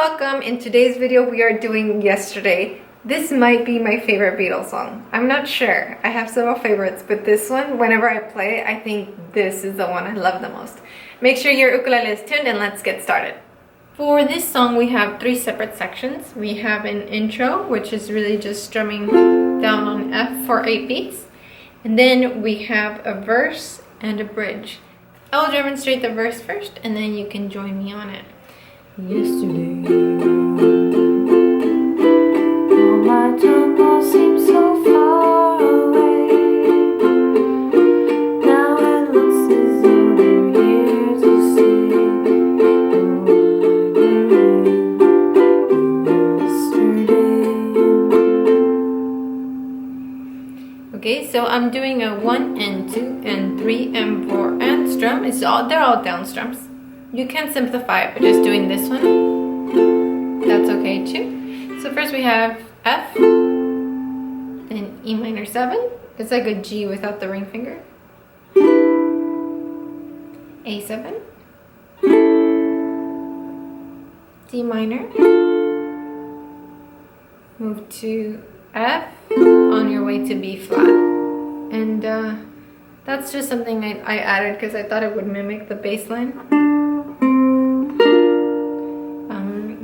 welcome. In today's video we are doing Yesterday. This might be my favorite Beatles song. I'm not sure. I have several favorites, but this one, whenever I play it, I think this is the one I love the most. Make sure your ukulele is tuned and let's get started. For this song we have three separate sections. We have an intro, which is really just strumming down on F for 8 beats. And then we have a verse and a bridge. I'll demonstrate the verse first and then you can join me on it. Yesterday, all my trouble seems so far away. Now it looks as though they're here to stay. Yesterday. Okay, so I'm doing a 1 and 2 and 3 and 4 and strum. They're all down strums. You can simplify it by just doing this one. That's okay too. So first we have F, then E minor 7. It's like a G without the ring finger. A7, D minor. Move to F on your way to B flat. And that's just something I added because I thought it would mimic the bass line.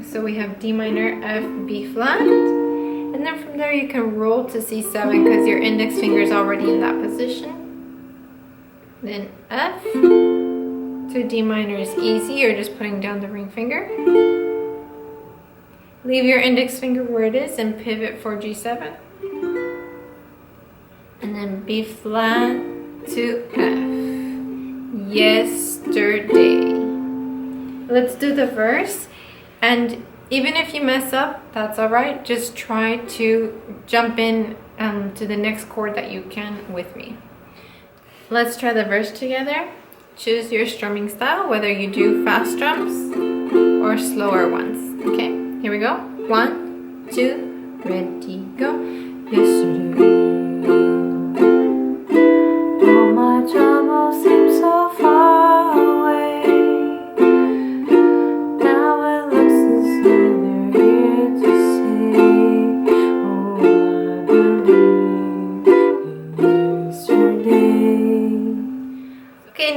So we have D minor, F, B flat, and then from there you can roll to C7 because your index finger is already in that position. Then F to D minor is easy, you're just putting down the ring finger. Leave your index finger where it is and pivot for G7. And then B flat to F. Yesterday. Let's do the verse. And even if you mess up, that's alright. Just try to jump in to the next chord that you can with me. Let's try the verse together. Choose your strumming style, whether you do fast strums or slower ones. Okay, here we go. 1, 2, ready, go. Yesterday, all my troubles seem so far away.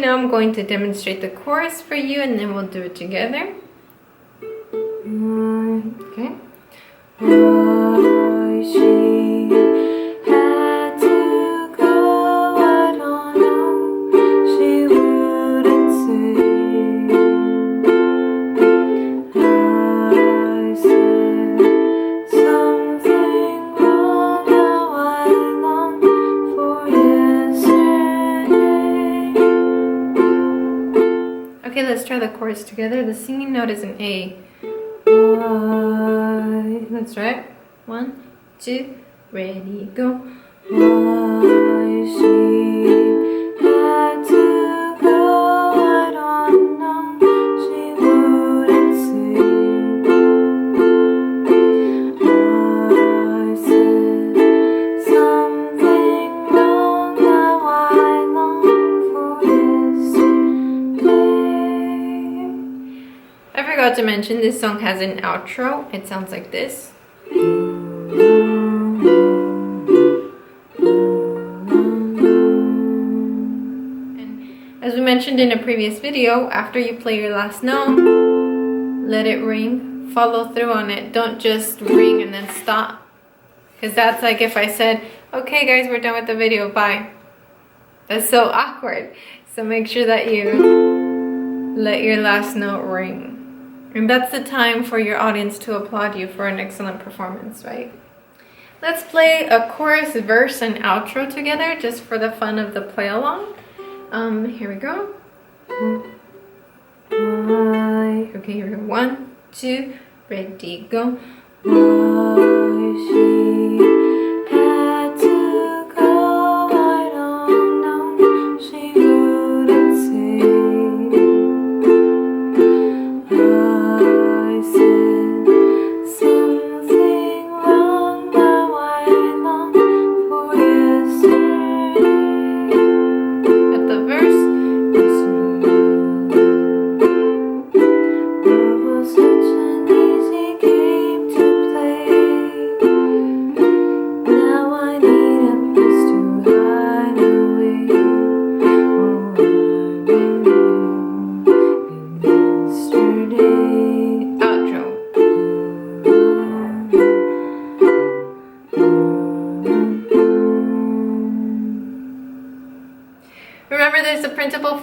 Now I'm going to demonstrate the chorus for you and then we'll do it together. Okay. Why she had to go, I don't know. She wouldn't say. I said something wrong, now I long for yesterday. Okay, let's try the chorus together. The singing note is an A. Why? Let's try it. 1, 2, ready, go. Why she had to go, I don't know. She wouldn't say. I said something wrong, now I long for yesterday. I forgot to mention this song has an outro. It sounds like this. And as we mentioned in a previous video, after you play your last note, let it ring. Follow through on it. Don't just ring and then stop. Because that's like if I said, okay guys, we're done with the video, bye. That's so awkward. So make sure that you let your last note ring. And that's the time for your audience to applaud you for an excellent performance, right? Let's play a chorus, verse, and outro together just for the fun of the play along. Here we go. Okay, here we go. 1, 2, ready, go. Why she had to go, I don't know. She wouldn't say. I said something wrong, now I long for yesterday. At the verse, yesterday. Love was such an easy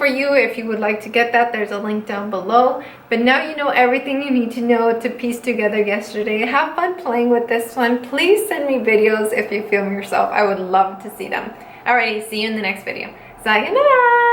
for you. If you would like to get that, there's a link down below. But now you know everything you need to know to piece together yesterday. Have fun playing with this one. Please send me videos if you film yourself. I would love to see them. Alrighty, see you in the next video. Sayonara!